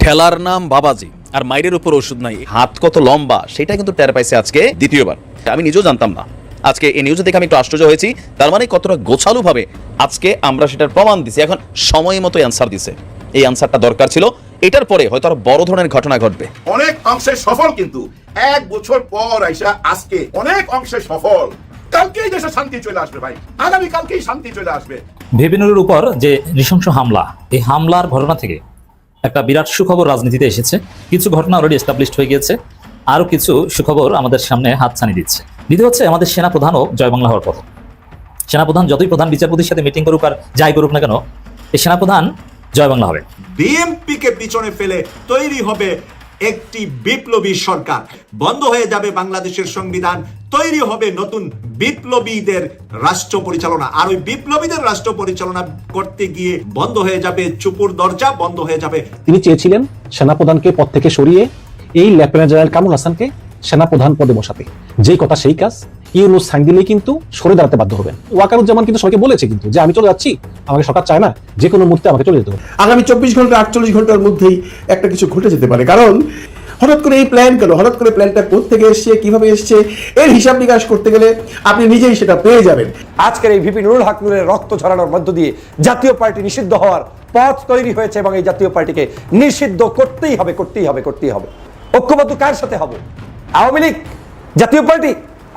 ঠেলার নাম বাবাজি আর মাইরের উপর ওষুধ নাই, হাত কত লম্বা সেটা কিন্তু টের পাইছে আজকে দ্বিতীয়বার। আমি নিজেও জানতাম না, আজকে এই নিউজে দেখে আমি একটু আশ্চর্য হয়েছি। তার মানে কতটা গোছালু ভাবে আজকে আমরা সেটার প্রমাণ দিছি, এখন সময় মতো অ্যান্সার দিছে। এই অ্যান্সারটা দরকার ছিল, এটার পরে হয়তো আরো বড় ধরনের ঘটনা ঘটবে। অনেক অংশে সফল, কিন্তু 1 বছর পর আইসা আজকে অনেক অংশে সফল। কালকেই দেশে শান্তি চলে আসবে ভাই, আগামী কালকেই শান্তি চলে আসবে। ভিপি নুরের উপর যে নৃশংস হামলা, এই হামলার ঘটনা থেকে একটা বিরাট সুখবর রাজনীতিতে এসেছে। কিছু ঘটনা অলরেডি এস্টাবলিশড হয়ে গিয়েছে, আরো কিছু সুখবর আমাদের সামনে হাতছানি দিচ্ছে। দ্বিতীয় হচ্ছে আমাদের সেনাপ্রধানও জয় বাংলা হওয়ার পথে। সেনাপ্রধান যতই প্রধান বিচারপতির সাথে মিটিং করুক আর যাই করুক না কেন, এই সেনাপ্রধান জয় বাংলা হবে। বিএনপিকে পিছনে ফেলে তৈরি হবে একটি বিপ্লবী সরকার, বন্ধ হয়ে যাবে বাংলাদেশের সংবিধান, তৈরি হবে নতুন বিপ্লবীদের রাষ্ট্র পরিচালনা। আর ওই বিপ্লবীদের রাষ্ট্র পরিচালনা করতে গিয়ে বন্ধ হয়ে যাবে চুপুর দরজা, বন্ধ হয়ে যাবে। তিনি চেয়েছিলেন সেনাপ্রধানকে পদ থেকে সরিয়ে এই লেফটেন্যান্ট জেনারেল কামরুল হাসানকে সেনাপ্রধান পদে বসাতে। যেই কথা সেই কাজ, ইউনূস সাইন দিলেই কিন্তু সরে দাঁড়াতে বাধ্য হবেন। ওয়াকারুজ্জামান কিন্তু সবাইকে বলেছে কিন্তু যে আমি চলে যাচ্ছি, আমাকে সরকার চায় না, যে কোনো মুহূর্তে আমাকে চলে যেতে হবে। আগামী 24 ঘন্টা 48 ঘন্টার মধ্যেই একটা কিছু ঘটে যেতে পারে। কারণ হঠাৎ করে এই প্ল্যান কেন, হঠাৎ করে প্ল্যানটা কোত্থেকে এসছে, কিভাবে এসছে, এর হিসাব নিকাশ করতে গেলে আপনি নিজেই সেটা পেয়ে যাবেন। আজকের এই ভিপি নুরুল হক নূরের রক্ত ঝরানোর মধ্য দিয়ে জাতীয় পার্টি নিষিদ্ধ হওয়ার পথ তৈরি হয়েছে এবং এই জাতীয় পার্টিকে নিষিদ্ধ করতেই হবে, করতেই হবে, করতেই হবে। ঐক্যবদ্ধ কার সাথে হব? আওয়ামী লীগ, জাতীয় পার্টি,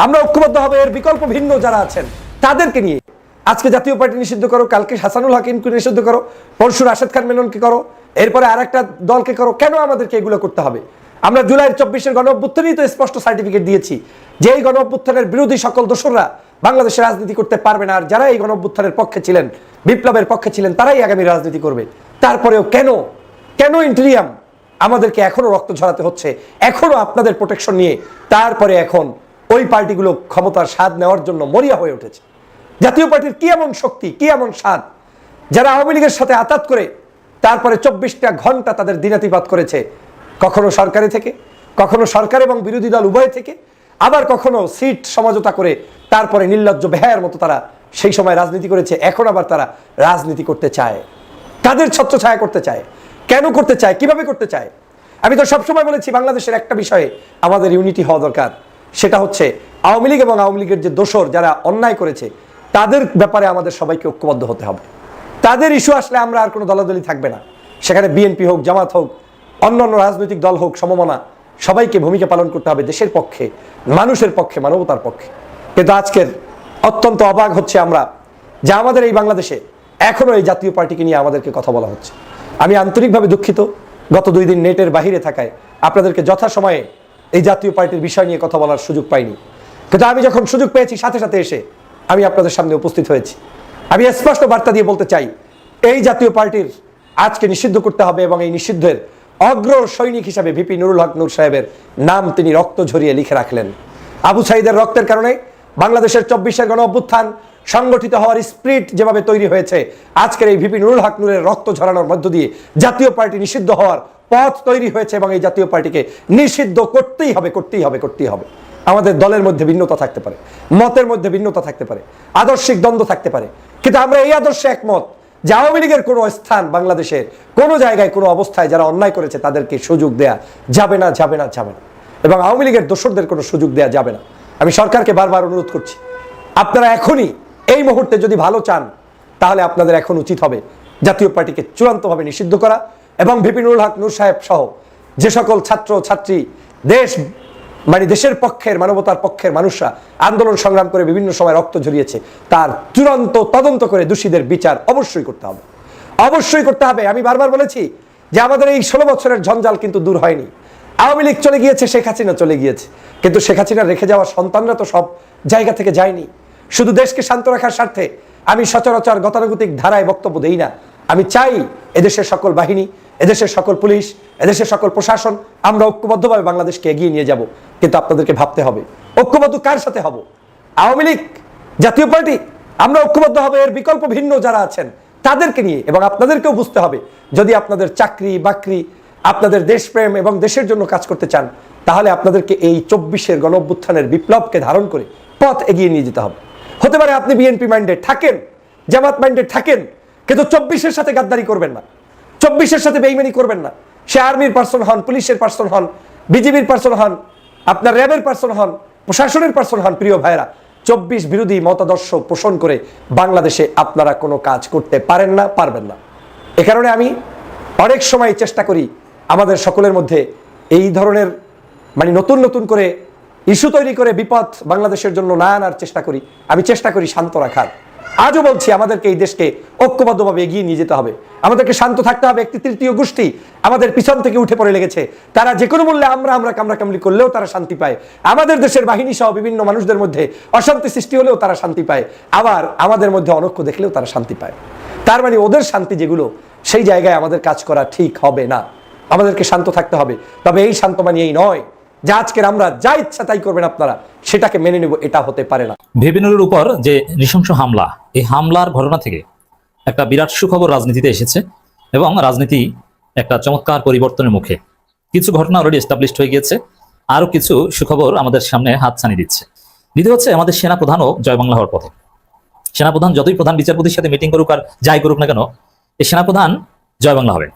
আমরা ঐক্যবদ্ধ হবে এর বিকল্প ভিন্ন যারা আছেন তাদেরকে নিয়ে। আজকে জাতীয় পার্টি নিষিদ্ধ করো, কালকে হাসানুল হাকিমকে নিষিদ্ধ করো, পরশু রাশেদ খান মেননকে করো, এরপরে আরেকটা দলকে করো। কেন আমাদেরকে এগুলো করতে হবে? আমরা জুলাই 24-এর গণ অভ্যুত্থানেই তো স্পষ্ট সার্টিফিকেট দিয়েছি যে এই গণ অভ্যুত্থানের বিরোধী সকল দোসররা বাংলাদেশে রাজনীতি করতে পারবে না, আর যারা এই গণ অভ্যুত্থানের পক্ষে ছিলেন, বিপ্লবের পক্ষে ছিলেন, তারাই আগামী রাজনীতি করবে। তারপরেও কেন ইন্টেরিয়াম আমাদেরকে এখনো রক্ত ঝরাতে হচ্ছে, এখনো আপনাদের প্রোটেকশন নিয়ে? তারপরে এখন ওই পার্টিগুলো ক্ষমতার স্বাদ নেওয়ার জন্য মরিয়া হয়ে উঠেছে। জাতীয় পার্টির কি এমন শক্তি, কি এমন স্বাদ, যারা আওয়ামী লীগের সাথে আতাত করে তারপরে 24টা ঘন্টা তাদের দিনাতিপাত করেছে, কখনো সরকারি থেকে, কখনো সরকার এবং বিরোধী দল উভয় থেকে, আবার কখনো সিট সমঝোতা করে তারপরে নির্লজ্জ বেহায়ার মতো তারা সেই সময় রাজনীতি করেছে। এখন আবার তারা রাজনীতি করতে চায়। কাদের ছত্রছায়া করতে চায়? কেন করতে চায়? কিভাবে করতে চায়? আমি তো সবসময় বলেছি বাংলাদেশের একটা বিষয়ে আমাদের ইউনিটি হওয়া দরকার, সেটা হচ্ছে আওয়ামী লীগ এবং আওয়ামী লীগের যে দোসর যারা অন্যায় করেছে তাদের ব্যাপারে আমাদের সবাইকে ঐক্যবদ্ধ হতে হবে। তাদের ইস্যু আসলে আমরা আর কোনো দলাদলি থাকবে না, সেখানে বিএনপি হোক, জামাত হোক, অন্যান্য রাজনৈতিক দল হোক, সমমনা সবাইকে ভূমিকা পালন করতে হবে দেশের পক্ষে, মানুষের পক্ষে, মানবতার পক্ষে। কিন্তু আজকের অত্যন্ত অবাক হচ্ছে আমরা যে আমাদের এই বাংলাদেশে এখনো এই জাতীয় পার্টিকে নিয়ে আমাদেরকে কথা বলা হচ্ছে। আমি আন্তরিকভাবে দুঃখিত, গত 2 দিন নেটের বাহিরে থাকায় আপনাদেরকে যথাসময়ে এই জাতীয় পার্টির বিষয় নিয়ে কথা বলার সুযোগ পাইনি। কিন্তু আমি যখন সুযোগ পেয়েছি সাথে সাথে এসে আমি আপনাদের সামনে উপস্থিত হয়েছি। আমি স্পষ্ট বার্তা দিয়ে বলতে চাই, এই জাতীয় পার্টির আজকে নিষিদ্ধ করতে হবে এবং এই নিষিদ্ধের অগ্র সৈনিক হিসাবে ভিপি নুরুল হক নূর সাহেবের নাম তিনি রক্ত ঝরিয়ে লিখে রাখলেন। আবু সাইদের রক্তের কারণে বাংলাদেশের 24-এর গণ অভ্যুত্থান সংগঠিত হওয়ার স্পিরিট যেভাবে তৈরি হয়েছে, আজকের এই ভিপি নুরুল হক নূরের রক্ত ঝরানোর মধ্য দিয়ে জাতীয় পার্টি নিষিদ্ধ হওয়ার পথ তৈরি হয়েছে এবং এই জাতীয় পার্টিকে নিষিদ্ধ করতেই হবে, করতেই হবে, করতেই হবে। আমাদের দলের মধ্যে ভিন্নতা থাকতে পারে, মতের মধ্যে ভিন্নতা থাকতে পারে, আদর্শিক দ্বন্দ্ব থাকতে পারে, কিন্তু আমরা এই আদর্শে একমত যে আওয়ামী লীগের কোনো স্থান বাংলাদেশের কোনো জায়গায় কোনো অবস্থায় যারা অন্যায় করেছে তাদেরকে সুযোগ দেয়া যাবে না, যাবে না, যাবে না। এবং আওয়ামী লীগের দোসরদের কোনো সুযোগ দেয়া যাবে না। আমি সরকারকে বারবার অনুরোধ করছি, আপনারা এখনই এই মুহূর্তে যদি ভালো চান তাহলে আপনাদের এখন উচিত হবে জাতীয় পার্টিকে চূড়ান্তভাবে নিষিদ্ধ করা এবং ভিপি নুরুল হক নূর সাহেব সহ যে সকল ছাত্র ছাত্রী দেশের পক্ষের, মানবতার পক্ষের মানুষরা আন্দোলন সংগ্রাম করে বিভিন্ন সময় রক্ত ঝরিয়েছে, তার চূড়ান্ত তদন্ত করে দোষীদের বিচার অবশ্যই করতে হবে, অবশ্যই করতে হবে। আমি বারবার বলেছি যে আমাদের এই 16 বছরের ঝঞ্ঝাল কিন্তু দূর হয়নি। আওয়ামী লীগ চলে গিয়েছে, শেখ হাসিনা চলে গিয়েছে, কিন্তু শেখ হাসিনা রেখে যাওয়া সন্তানরা তো সব জায়গা থেকে যায়নি। শুধু দেশকে শান্ত রাখার স্বার্থে আমি সচরাচর গতানুগতিক ধারায় বক্তব্য দেই না। আমি চাই এদেশের সকল বাহিনী, এদেশের সকল পুলিশ, এদেশের সকল প্রশাসন আমরা ঐক্যবদ্ধভাবে বাংলাদেশকে এগিয়ে নিয়ে যাব। কিন্তু আপনাদেরকে ভাবতে হবে ঐক্যবদ্ধ কার সাথে হব? আওয়ামী লীগ, জাতীয় পার্টি, আমরা ঐক্যবদ্ধ হবে এর বিকল্প ভিন্ন যারা আছেন তাদেরকে নিয়ে। এবং আপনাদেরকেও বুঝতে হবে, যদি আপনাদের চাকরি বাকরি, আপনাদের দেশপ্রেম এবং দেশের জন্য কাজ করতে চান, তাহলে আপনাদেরকে এই 24-এর গণ অভ্যুত্থানের বিপ্লবকে ধারণ করে পথ এগিয়ে নিয়ে যেতে হবে। হতে পারে আপনি বিএনপি মাইন্ডেড থাকেন, জামাত মাইন্ডেড থাকেন, কিন্তু 24-এর সাথে গাদ্দারি করবেন না, 24-এর সাথে বেইমানি করবেন না। সে আর্মির পার্সন হন, পুলিশের পার্সন হন, বিজিবির পার্সন হন, আপনার র্যাবের পার্সন হন, প্রশাসনের পার্সন হন, প্রিয় ভাইরা, 24 বিরোধী মতাদর্শ পোষণ করে বাংলাদেশে আপনারা কোনো কাজ করতে পারেন না, পারবেন না। এ কারণে আমি অনেক সময় চেষ্টা করি আমাদের সকলের মধ্যে এই ধরনের নতুন নতুন করে ইস্যু তৈরি করে বিপদ বাংলাদেশের জন্য না আনার চেষ্টা করি। আমি চেষ্টা করি শান্ত রাখার। আজও বলছি, আমাদেরকে এই দেশকে ঐক্যবদ্ধভাবে এগিয়ে নিয়ে যেতে হবে, আমাদেরকে শান্ত থাকতে হবে। একটি তৃতীয় গোষ্ঠী আমাদের পিছন থেকে উঠে পড়ে লেগেছে, তারা যে কোনো মূল্যে আমরা কামড়াকামড়ি করলেও তারা শান্তি পায়। আমাদের দেশের বাহিনী সহ বিভিন্ন মানুষদের মধ্যে অশান্তি সৃষ্টি হলেও তারা শান্তি পায়, আবার আমাদের মধ্যে অনৈক্য দেখলেও তারা শান্তি পায়। তার মানে ওদের শান্তি যেগুলো, সেই জায়গায় আমাদের কাজ করা ঠিক হবে না। আমাদেরকে শান্ত থাকতে হবে। তবে এই শান্ত মানে এই নয় যে আজকের আমরা যা ইচ্ছা তাই করবেন আপনারা, সেটাকে মেনে নেব, এটা হতে পারে না। ভিপিনুরের উপর যে নৃশংস হামলা, এই হামলার ঘটনা থেকে একটা বিরাট সুখবর রাজনীতিতে এসেছে এবং রাজনীতি একটা চমৎকার পরিবর্তনের মুখে। কিছু ঘটনা অলরেডি এস্টাবলিশড হয়ে গিয়েছে, আরো কিছু সুখবর আমাদের সামনে হাতছানি দিচ্ছে। দ্বিতীয় হচ্ছে, আমাদের সেনাপ্রধানও জয় বাংলা হওয়ার পথে। সেনাপ্রধান যতই প্রধান বিচারপতির সাথে মিটিং করুক আর যাই করুক না কেন, এই সেনাপ্রধান জয় বাংলা হবে।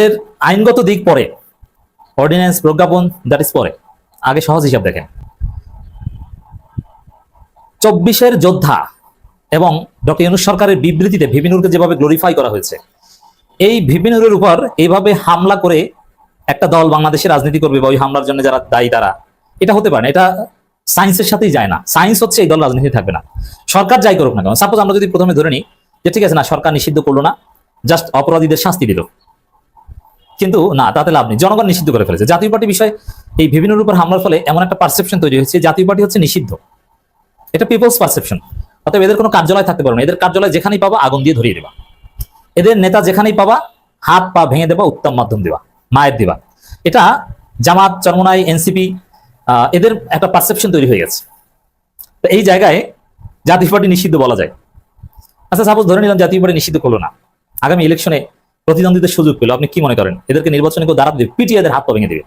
এর আইনগত দিক পরে, অর্ডিন্যান্স, প্রজ্ঞাপন, দ্যাট ইজ পরে। আগে সহজ হিসাব দেখেন, 24-এর যোদ্ধা এবং ডক্টর ইউনূস সরকারের বিবৃতিতে ভিপিনুরকে যেভাবে গ্লোরিফাই করা হয়েছে, এই ভিপিনুরের উপর এইভাবে হামলা করে একটা দল বাংলাদেশে রাজনীতি করবে বা ওই হামলার জন্য যারা দায়ী তারা, এটা হতে পারে না। এটা সায়েন্সের সাথেই যায় না। সায়েন্স হচ্ছে এই দল রাজনীতি থাকবে না, সরকার যাই করুক না কেন। সাপোজ আমরা যদি প্রথমে ধরে নিই যে ঠিক আছে, না সরকার নিষিদ্ধ করলো না, জাস্ট অপরাধীদের শাস্তি দিল, কিন্তু না, তাতে লাভ নেই, জনগণ নিষিদ্ধ করে ফেলেছে। জাতীয় পার্টি বিষয় এই ভিপিনুরের উপর হামলার ফলে এমন একটা পারসেপশন তৈরি হয়েছে, জাতীয় পার্টি হচ্ছে নিষিদ্ধ। এটা পিপলস পারসেপশন। অতএব এদের কোনো কার্যালয় থাকতে পারবে না। এদের কার্যালয় যেখানেই পাবা আগুন দিয়ে ধরিয়ে দেবা, এদের নেতা যেখানেই পাবা হাত পা ভেঙে দেবা, উত্তম মাধ্যম দেবা, মায়ের দেবা। এটা জামাত, চরমোনাই, এনসিপি, এদের একটা পারসেপশন তৈরি হয়ে গেছে। তো এই জায়গায় জাতীয় পার্টি নিষিদ্ধ বলা যায়। আচ্ছা, সাপোজ ধরে নিলাম জাতীয় পার্টি নিষিদ্ধ করলো না, আগামী ইলেকশনে প্রতিদ্বন্দ্বীদের সুযোগ পেল, আপনি কি মনে করেন এদেরকে নির্বাচনে কেউ দাঁড়াতে দেবে? পিটিয়ে এদের হাত পা ভেঙে দেবে।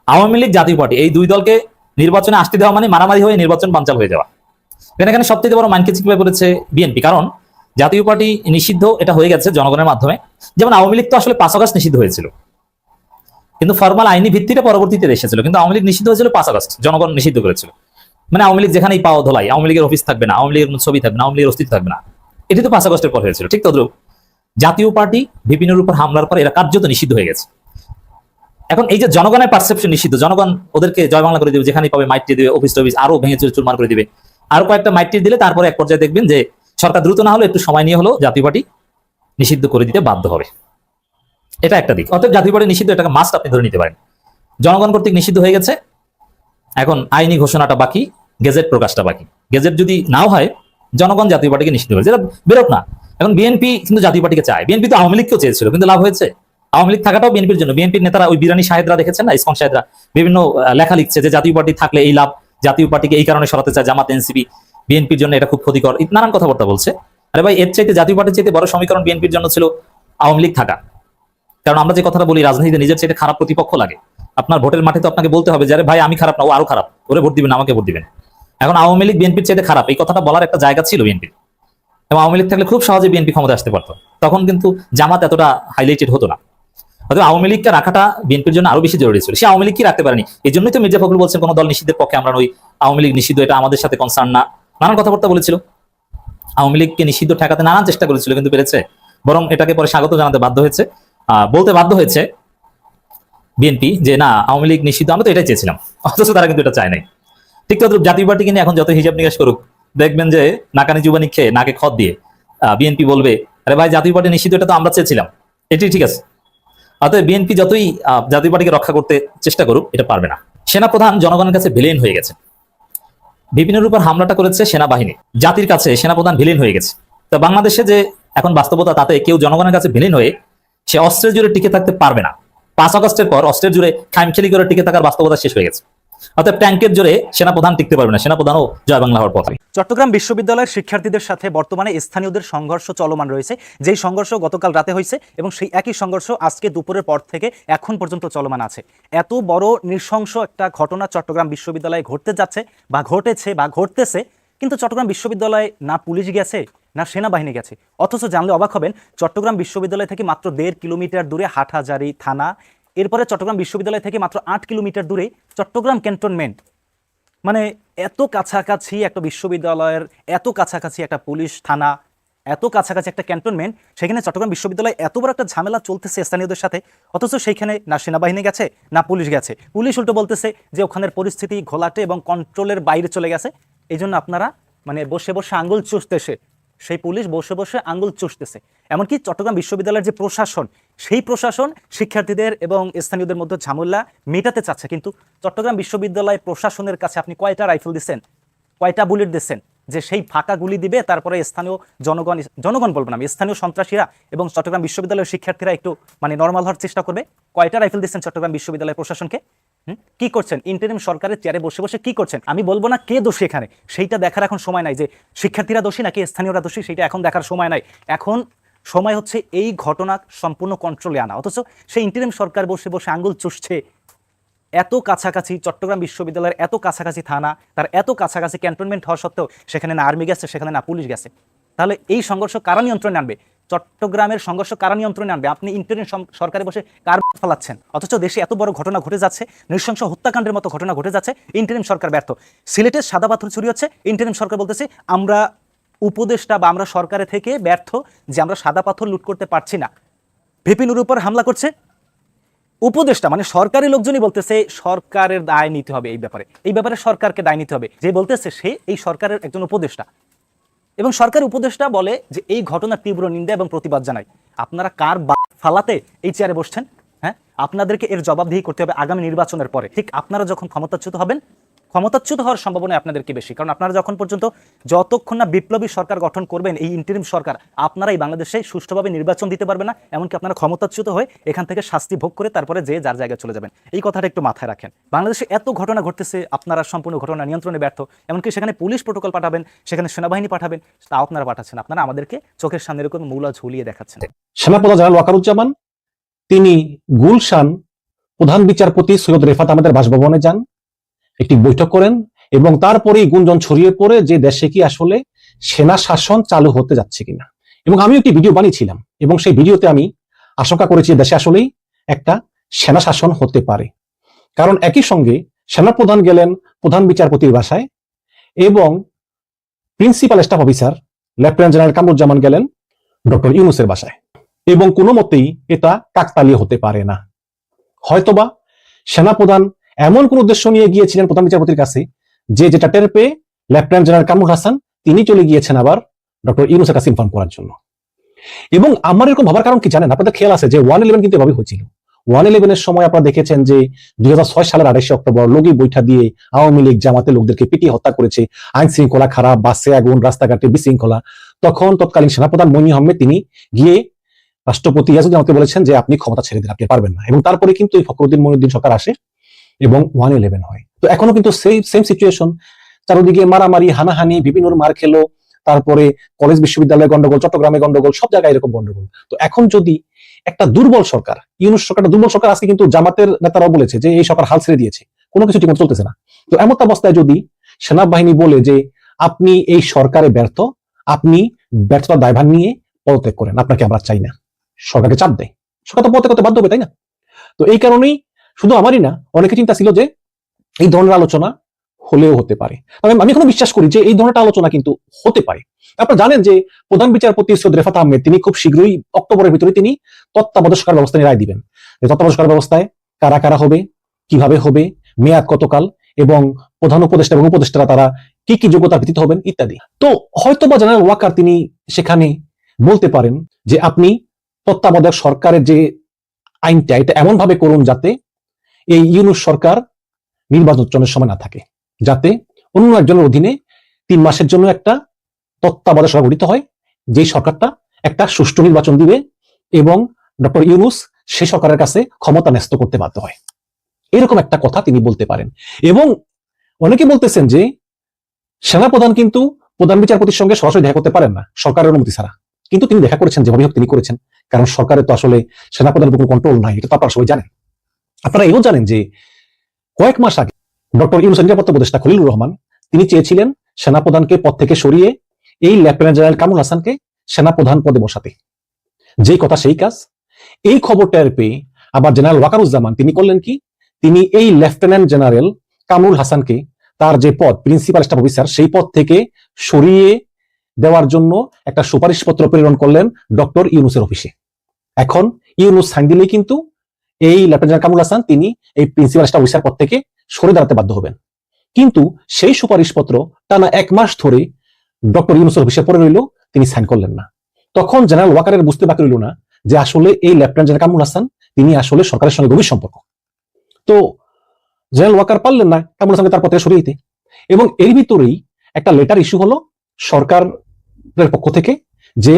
আওয়ামী লীগ, জাতীয় পার্টি, এই দুই দলকে নির্বাচনে আসতে দেওয়া মানে মারামারি হয়ে নির্বাচন বানচাল হয়ে যাওয়া। এখানে সবচেয়ে বড় মাইনকে চিকিৎসা করেছে বিএনপি, কারণ জাতীয় পার্টি নিষিদ্ধ এটা হয়ে গেছে জনগণের মাধ্যমে। যেমন আওয়ামী লীগ তো আসলে 5 আগস্ট নিষিদ্ধ হয়েছিল, কিন্তু ফর্মাল আইনি ভিত্তিতে পরবর্তীতে এসেছিল, কিন্তু আওয়ামী লীগ নিষিদ্ধ হয়েছিল 5 আগস্ট, জনগণ নিষিদ্ধ করেছিল। মানে আওয়ামী লীগ যেখানেই পাওয়া ধোলাই, আওয়ামী লীগের অফিস থাকবে না, আওয়ামী লীগের ছবি থাকবে না, আওয়ামী লীগের অস্তিত্ব থাকবে না। এটি তো 5 আগস্টের পর হয়েছিল। ঠিক তদ্রুপ জাতীয় পার্টি ভিপিনুর উপর হামলার পর এরা কার্যত নিষিদ্ধ হয়ে গেছে। এখন এই যে জনগণের পারসেপশন নিষিদ্ধ, জনগণ ওদেরকে জয় বাংলা করে দেবে, যেখানেই পাবে মাইট্রি দেবে, অফিস টফিস আরো ভেঙে চুরমার করে দিবে, আরো কয়েকটা মাইট্রি দিলে তারপরে এক পর্যায়ে দেখবেন যে সরকার দ্রুত না হলে একটু সময় নিয়ে হলো জাতীয় পার্টি নিষিদ্ধ করে দিতে বাধ্য হবে। এটা একটা দিক। অতএব জাতীয় পার্টি নিষিদ্ধ, এটাকে মাস্ট আপনি ধরে নিতে পারেন। জনগণ কর্তৃক নিষিদ্ধ হয়ে গেছে, এখন আইনি ঘোষণাটা বাকি, গেজেট প্রকাশটা বাকি। গেজেট যদি নাও হয়, জনগণ জাতীয় পার্টিকে নিষিদ্ধ করে, যেটা বেরোক না। এখন বিএনপি কিন্তু জাতীয় পার্টিকে চায়, বিএনপি তো আওয়ামী লীগকেও চেয়েছিল, কিন্তু লাভ হয়েছে? আওয়ামী লীগ থাকাটাও বিএনপির জন্য। বিএনপির নেতারা, ওই বিরানি সাহেদরা দেখেছেন না, ইসকন সাহেদরা বিভিন্ন লেখা লিখছে যে জাতীয় পার্টি থাকলে এই লাভ, জাতীয় পার্টিকে এই কারণে সরাতে চায় জামাত, এনসিপি, বিএনপির জন্য এটা খুব ক্ষতিকর, নানান কথাবার্তা বলছে। আরে ভাই, এর চাইতে জাতীয় পার্টির চাইতে বড় সমীকরণ বিএনপির জন্য ছিল আওয়ামী লীগ থাকা। কারণ আমরা যে কথাটা বলি, রাজনীতিতে নিজের চাইতে খারাপ প্রতিপক্ষ লাগে। আপনার ভোটের মাঠে তো আপনাকে বলতে হবে যে আরে ভাই আমি খারাপ না, ও আরো খারাপ, ওরে ভোট দিবেন, আমাকে ভোট দিবেন। এখন আওয়ামী লীগ বিএনপির চাইতে খারাপ, এই কথাটা বলার একটা জায়গা ছিল বিএনপির, এবং আওয়ামী লীগ থাকলে খুব সহজে বিএনপি ক্ষমতা আসতে পারতো। তখন কিন্তু জামাত এতটা হাইলাইটেড হতো না। অথবা আওয়ামী লীগকে রাখাটা বিএনপির জন্য আরো বেশি জরুরি ছিল। সে আওয়ামী লীগকে রাখতে পারেনি, এই জন্যই তো মির্জা ফখরুল বলছেন কোন দল নিষিদ্ধের পক্ষে আমরা ওই আওয়ামী লীগ নিষিদ্ধ, এটা আমাদের সাথে কনসার্ন না, নানান কথাবার্তা বলেছিল। আওয়ামী লীগকে নিষিদ্ধ ঠেকাতে নানান চেষ্টা করেছিল, কিন্তু পেরেছে? বরং এটাকে পরে স্বাগত জানাতে বাধ্য হয়েছে, বলতে বাধ্য হয়েছে বিএনপি যে না, আওয়ামী লীগ নিষিদ্ধ, আমরা তো এটাই চেয়েছিলাম, অথচ তারা কিন্তু এটা চায় নাই। ঠিক তদ্রুপ জাতীয় পার্টি কিনে এখন যত হিসাব নিকাশ করুক, দেখবেন যে নাকানি জুবানি খেয়ে নাকে খত দিয়ে বিএনপি বলবে আরে ভাই জাতীয় পার্টি নিষিদ্ধ, এটা তো আমরা চেয়েছিলাম, এটি ঠিক আছে। অতএব বিএনপি যতই জাতীয় পার্টিকে রক্ষা করতে চেষ্টা করুক, এটা পারবে না। সেনাপ্রধান জনগণের কাছে ভিলেন হয়ে গেছে। বিপিনের উপর হামলাটা করেছে সেনাবাহিনী, জাতির কাছে সেনাপ্রধান ভিলেন হয়ে গেছে। তো বাংলাদেশে যে এখন বাস্তবতা, তাতে কেউ জনগণের কাছে ভিলেন হয়ে সে অস্ত্রের জোরে টিকে থাকতে পারবে না। 5 আগস্টের পর অস্ত্রের জোরে খামখেলি করে টিকে থাকার বাস্তবতা শেষ হয়ে গেছে। অর্থাৎ ট্যাঙ্কের জোরে সেনাপ্রধান টিকতে পারবে না, সেনাপ্রধানও জয় বাংলা হওয়ার পথে। চট্টগ্রাম বিশ্ববিদ্যালয়ের শিক্ষার্থীদের সাথে বর্তমানে স্থানীয়দের সংঘর্ষ চলমান রয়েছে, যেই সংঘর্ষ গতকাল রাতে হয়েছে এবং সেই একই সংঘর্ষ আজকে দুপুরের পর থেকে এখন পর্যন্ত চলমান আছে। এত বড় নৃশংস একটা ঘটনা চট্টগ্রাম বিশ্ববিদ্যালয়ে ঘটতে যাচ্ছে বা ঘটেছে বা ঘটতেছে, কিন্তু চট্টগ্রাম বিশ্ববিদ্যালয়ে না পুলিশ গেছে, না সেনাবাহিনী গেছে। অথচ জানলে অবাক হবেন, চট্টগ্রাম বিশ্ববিদ্যালয় থেকে মাত্র 1.5 কিলোমিটার দূরে হাটহাজারী থানা, এরপরে চট্টগ্রাম বিশ্ববিদ্যালয় থেকে মাত্র 8 কিলোমিটার দূরে চট্টগ্রাম ক্যান্টনমেন্ট। মানে এত কাছাকাছি একটা বিশ্ববিদ্যালয়ের, এত কাছাকাছি একটা পুলিশ থানা, এত কাছাকাছি একটা ক্যান্টনমেন্ট, সেখানে চট্টগ্রাম বিশ্ববিদ্যালয়ে এত বড় একটা ঝামেলা চলতেছে স্থানীয়দের সাথে, অথচ সেইখানে না সেনাবাহিনী গেছে না পুলিশ গেছে। পুলিশ উল্টো বলতেছে যে ওখানের পরিস্থিতি ঘোলাটে এবং কন্ট্রোলের বাইরে চলে গেছে, এই জন্য আপনারা মানে বসে বসে আঙ্গুল চুষতেছে, সেই পুলিশ বসে বসে আঙ্গুল চুষতেছে। এমনকি চট্টগ্রাম বিশ্ববিদ্যালয়ের যে প্রশাসন, সেই প্রশাসন শিক্ষার্থীদের এবং স্থানীয়দের মধ্যে ঝামেলা মেটাতে চাচ্ছে, কিন্তু চট্টগ্রাম বিশ্ববিদ্যালয় প্রশাসনের কাছে আপনি কয়টা রাইফেল দিচ্ছেন, কয়টা বুলেট দিচ্ছেন যে সেই ফাঁকা গুলি দিবে, তারপরে স্থানীয় জনগণ বলবো না, স্থানীয় সন্ত্রাসীরা এবং চট্টগ্রাম বিশ্ববিদ্যালয়ের শিক্ষার্থীরা একটু মানে নর্মাল হওয়ার চেষ্টা করবে? কয়টা রাইফেল দিচ্ছেন চট্টগ্রাম বিশ্ববিদ্যালয় প্রশাসনকে? কি করছেন? ইন্টারিম সরকারের চেয়ারে বসে বসে কি করছেন? আমি বলবো না কে দোষী এখানে, সেইটা দেখার এখন সময় নাই, যে শিক্ষার্থীরা দোষী নাকি স্থানীয়রা দোষী, সেইটা এখন দেখার সময় নাই। এখন সময় হচ্ছে এই ঘটনা সম্পূর্ণ কন্ট্রোলে আনা। অথচ সেই ইন্টারিম সরকার বসে বসে আঙ্গুল চুষছে। এত কাছাকাছি চট্টগ্রাম বিশ্ববিদ্যালয়ের, এত কাছাকাছি থানা, তার এত কাছাকাছি ক্যান্টনমেন্ট হওয়া সত্ত্বেও সেখানে না আর্মি গেছে, সেখানে না পুলিশ গেছে। তাহলে এই সংঘর্ষ কারা নিয়ন্ত্রণে আনবে? চট্টগ্রামের সংঘর্ষ কারা নিয়ন্ত্রণে আনবে? আপনি ইন্টারিম সরকারে বসে কার ফেলাচ্ছেন? অথচ দেশে এত বড় ঘটনা ঘটে যাচ্ছে, নৃশংস হত্যাকাণ্ডের মতো ঘটনা ঘটে যাচ্ছে, ইন্টারিম সরকার ব্যর্থ। সিলেটের সাদা পাথর চুরি হচ্ছে, ইন্টারিম সরকার বলতেছে আমরা উপদেষ্টা বা আমরা সরকারে থেকে ব্যর্থ, যে আমরা সাদা পাথর লুট করতে পারছি না। ভিপিনুর উপর হামলা করছে উপদেষ্টা, মানে সরকারি লোকজনই বলতেছে সরকারের দায় নিতে হবে, এই ব্যাপারে সরকারকে দায় নিতে হবে। যে বলতেছে সে এই সরকারের একজন উপদেষ্টা, এবং সরকারি উপদেষ্টা বলে যে এই ঘটনার তীব্র নিন্দা এবং প্রতিবাদ জানাই। আপনারা কার ফালাতে এই চেয়ারে বসছেন? হ্যাঁ, আপনাদেরকে এর জবাবদিহি করতে হবে আগামী নির্বাচনের পরে। ঠিক আপনারা যখন ক্ষমতাচ্যুত হবেন, ক্ষমতাচ্যুত হওয়ার সম্ভাবনা আপনাদেরকে বেশি, কারণ আপনারা যখন পর্যন্ত যতক্ষণ না বিপ্লবী সরকার গঠন করবেন, এই ইন্টারিম সরকার, আপনারা এই বাংলাদেশে সুষ্ঠুভাবে নির্বাচন দিতে পারবে না। এমনকি আপনারা ক্ষমতাচ্যুত হয়ে এখান থেকে শাস্তি ভোগ করে তারপরে যে যার জায়গায় চলে যাবেন। এই কথাটা একটু মাথায় রাখেন। বাংলাদেশে এত ঘটনা ঘটতেছে, আপনারা সম্পূর্ণ ঘটনা নিয়ন্ত্রণে ব্যর্থ। এমনকি সেখানে পুলিশ প্রোটোকল পাঠাবেন, সেখানে সেনাবাহিনী পাঠাবেন, তাও আপনারা পাঠাচ্ছেন। আপনারা আমাদেরকে চোখের সামনে এরকম মূলা ঝুলিয়ে দেখাচ্ছেন। সেনাপ্রধান জেনারেল ওয়াকারুজ্জামান তিনি গুলশান প্রধান বিচারপতি সৈয়দ রেফাত আহমেদের বাসভবনে যান, একটি বৈঠক করেন, এবং তারপরেই গুঞ্জন ছড়িয়ে পড়ে যে দেশে কি আসলে সেনা শাসন চালু হতে যাচ্ছে কিনা। এবং আমি একটি ভিডিও বানিয়েছিলাম, এবং সেই ভিডিওতে আমি আশঙ্কা করেছি দেশে আসলেই একটা সেনা শাসন হতে পারে। কারণ একই সঙ্গে সেনাপ্রধান গেলেন প্রধান বিচারপতির বাসায়, এবং principal staff officer lieutenant general Kamruzzaman গেলেন ডক্টর ইউনূসের বাসায়, এবং কোনো মতেই এটা কাকতালীয় হতে পারে না। হয়তোবা সেনাপ্রধান এমন কোন উদ্দেশ্য নিয়ে গিয়েছিলেন প্রধান বিচারপতির কাছে, যে যেটা টের পেয়ে লেফটেন্যান্ট জেনারেল কামরুল হাসান তিনি চলে গিয়েছেন আবার ডক্টর ইউনূসের কাছে ইনফর্ম করার জন্য। এবং আমার এরকম ভাবার কারণ কি জানেন? আপনাদের খেয়াল আছে যে 111 কিন্তু এভাবে হয়েছিল। 111 সময় আপনারা দেখেছেন যে 2006 সালের 28 অক্টোবর লগি বৈঠা দিয়ে আওয়ামী লীগ জামাতের লোকদেরকে পিটিয়ে হত্যা করেছে, আইন শৃঙ্খলা খারাপ, বাসে আগুন, রাস্তাঘাটে বিশৃঙ্খলা। তখন তৎকালীন সেনাপ্রধান মইনি আহমেদ তিনি গিয়ে রাষ্ট্রপতি ইয়াজুদ্দিন আহমেদকে বলেছেন যে আপনি ক্ষমতা ছেড়ে দিন, আপনি পারবেন না। এবং তারপরে কিন্তু এই ফখরুদ্দিন মঈনুদ্দিন সরকার আসে এবং 111 হয়। তো এখনো কিন্তু সেম সিচুয়েশন, চারদিকে মারামারি, হানাহানি, বিভিন্নর মার খেলো, তারপরে কলেজ বিশ্ববিদ্যালয়ে গন্ডগোল, চট্টগ্রামে গন্ডগোল, সব জায়গায় এরকম গন্ডগোল। তো এখন যদি একটা দুর্বল সরকার, ইউনূস সরকারটা দুর্বল সরকার, আজকে কিন্তু জামাতের নেতারাও বলেছে যে এই সরকার হাল ছেড়ে দিয়েছে, কোনো কিছু ঠিকমতো চলতেছে না। তো এমন অবস্থায় যদি সেনাবাহিনী বলে যে আপনি এই সরকারে ব্যর্থ, আপনি ব্যর্থতার দায়ভার নিয়ে পদত্যাগ করেন, আপনাকে আমরা চাই না, সরকারকে চাপ দেয়, সরকার তো পদত্যাগ করতে বাধ্য হবে, তাই না? তো এই কারণেই শুধু আমারই না, অনেকে চিন্তা ছিল যে এই ধরনের আলোচনা হলেও হতে পারে। আমি এখনো বিশ্বাস করি যে এই ধরনের আলোচনা কিন্তু হতে পারে। আপনারা জানেন যে প্রধান বিচারপতি সৈয়দ রেফাত আহমেদ তিনি খুব শীঘ্রই অক্টোবরের ভিতরে তিনি তত্ত্বাবধায়ক সরকার ব্যবস্থা নিয়ে রায় দিবেন। তত্ত্বাবধায়ক সরকার ব্যবস্থায় কারা কারা হবে, কিভাবে হবে, মেয়াদ কতকাল, এবং প্রধান উপদেষ্টা এবং উপদেষ্টারা তারা কি কি যোগ্যতার ভিত্তিতে হবেন ইত্যাদি। তো হয়তোবা জেনারেল ওয়াকার তিনি সেখানে বলতে পারেন যে আপনি তত্ত্বাবধায়ক সরকারের যে আইনটা এটা এমন ভাবে করুন যাতে এই ইউনূস সরকার নির্বাচনের সময় না থাকে, যাতে অন্য একজনের অধীনে 3 মাসের জন্য একটা তত্ত্বাবধায়ক সরকার গঠিত হয়, যে সরকারটা একটা সুষ্ঠু নির্বাচন দিবে এবং ডক্টর ইউনূস সেই সরকারের কাছে ক্ষমতা ন্যস্ত করতে বাধ্য হয়। এরকম একটা কথা তিনি বলতে পারেন। এবং অনেকে বলতেছেন যে সেনাপ্রধান কিন্তু প্রধান বিচারপতির সঙ্গে সরাসরি দেখা করতে পারেন না সরকারের অনুমতি ছাড়া, কিন্তু তিনি দেখা করেছেন, যেভাবে হোক তিনি করেছেন, কারণ সরকারের তো আসলে সেনাপ্রধানের কোনো কন্ট্রোল নাই, এটা তো আপনারা সবাই জানেন। আপনারা এও জানেন যে কয়েক মাস আগে ডক্টর ইউনূসের নিরাপত্তা উপদেষ্টা খলিলুর রহমান তিনি চেয়েছিলেন সেনাপ্রধানকে পদ থেকে সরিয়ে এই লেফটেন্যান্ট জেনারেল কামরুল হাসানকে সেনাপ্রধান পদে বসাতে। যেই কথা সেই কাজ। এই খবর টের পেয়ে আবার জেনারেল ওয়াকারুজ্জামান তিনি করলেন কি, তিনি এই লেফটেন্যান্ট জেনারেল কামরুল হাসানকে তার যে পদ প্রিন্সিপাল স্টাফ অফিসার সেই পদ থেকে সরিয়ে দেওয়ার জন্য একটা সুপারিশপত্র প্রেরণ করলেন ডক্টর ইউনূসের অফিসে। এখন ইউনূস সাইন দিলেই কিন্তু এই লেফটেন্যান্ট জেনারেল কামরুল হাসান তিনি এই প্রিন্সিপাল স্টাফ অফিসার পদ থেকে সরে দাঁড়াতে বাধ্য হবেন। কিন্তু সেই সুপারিশপত্র টানা 1 মাস ধরে ডক্টর ইউনূসের অফিসে পড়ে রইল, তিনি সাইন করলেন না। তখন জেনারেল ওয়াকারের বুঝতে বাকি রইল না যে আসলে এই লেফটেন্যান্ট জেনারেল কামরুল হাসান তিনি আসলে সরকারের সঙ্গে গভীর সম্পর্ক। তো জেনারেল ওয়াকার পারলেন না কামরুল হাসানকে তার পদ থেকে সরিয়ে দিতে, এবং এর ভিতরেই একটা লেটার ইস্যু হলো সরকারের পক্ষ থেকে যে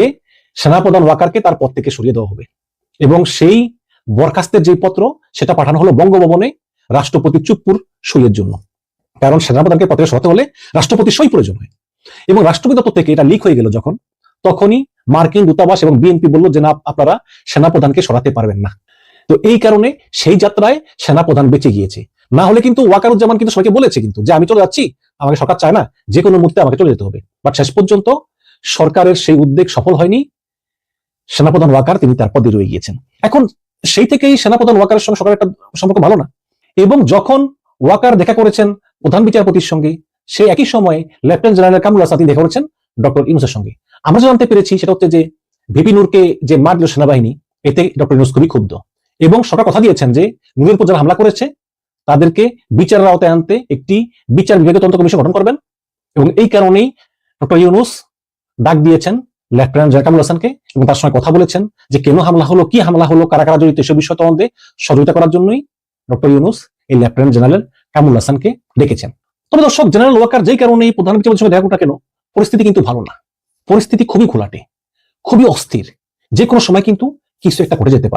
সেনাপ্রধান ওয়াকারকে তার পদ থেকে সরিয়ে দেওয়া হবে, এবং সেই বরখাস্তের যে পত্র সেটা পাঠানো হলো বঙ্গভবনে রাষ্ট্রপতি চুপ্পুর সইয়ের জন্য। কারণ সেনাপ্রধানকে পদ থেকে সরাতে হলে রাষ্ট্রপতির সই প্রয়োজন হয়, এবং রাষ্ট্রপতি দপ্তর থেকে এটা লিক হয়ে গেল যখন, তখনই মার্কিন দূতাবাস এবং বিএনপি বলল যে না, আপনারা সেনাপ্রধানকে সরাতে পারবেন না। তো এই কারণে সেই যাত্রায় সেনাপ্রধান বেঁচে গিয়েছে। না হলে কিন্তু ওয়াকারুজ্জামান কিন্তু সবাইকে বলেছে কিন্তু যে আমি চলে যাচ্ছি, আমাকে সরকার চায় না, যে কোনো মুহূর্তে আমাকে চলে যেতে হবে। বাট শেষ পর্যন্ত সরকারের সেই উদ্যোগ সফল হয়নি, সেনাপ্রধান ওয়াকার তিনি তার পদে রয়ে গিয়েছেন। এখন সেই থেকেই সেনাপ্রধান ওয়াকারের সঙ্গে সরকারের একটা সম্পর্ক ভালো না, এবং যখন ওয়াকার দেখা করেছেন প্রধান বিচারপতির সঙ্গে, সেই একই সময়ে লেফটেন্যান্ট জেনারেল কামরুল হাসান তিনি দেখা করেছেন ডক্টর ইউনূসের সঙ্গে। আমরা জানতে পেরেছি সেটা হচ্ছে যে ভিপি নূরকে যে মারল সেনাবাহিনী, এতে ডক্টর ইউনূস খুবই ক্ষুব্ধ, এবং সরকার কথা দিয়েছেন যে নূরের উপর যারা হামলা করেছে তাদেরকে বিচারের আওতায় আনতে একটি বিচার বিভাগীয় তদন্ত কমিশন গঠন করবেন। এবং এই কারণেই ডক্টর ইউনূস ডাক দিয়েছেন লেফটেন্যান্ট জেনারেল কামরুল হাসানকে, এবং তার সঙ্গে কথা বলেছেন যে কেন হামলা হলো, কি হামলা হলো, কারা কারা জড়িত, এসব বিষয় তদন্তে সহযোগিতা করার জন্যই ডক্টর ইউনূস এই লেফটেন্যান্ট জেনারেল কামরুল হাসানকে ডেকেছেন। তবে দর্শক, জেনারেল ওয়াকার যেই কারণে এই প্রধান বিচারপতির সঙ্গে দেখা করুক না কেন, পরিস্থিতি কিন্তু ভালো না, পরিস্থিতি খুবই ঘোলাটে, খুবই অস্থির, যে কোনো সময় কিন্তু কিছু একটা ঘটে যেতে পারে।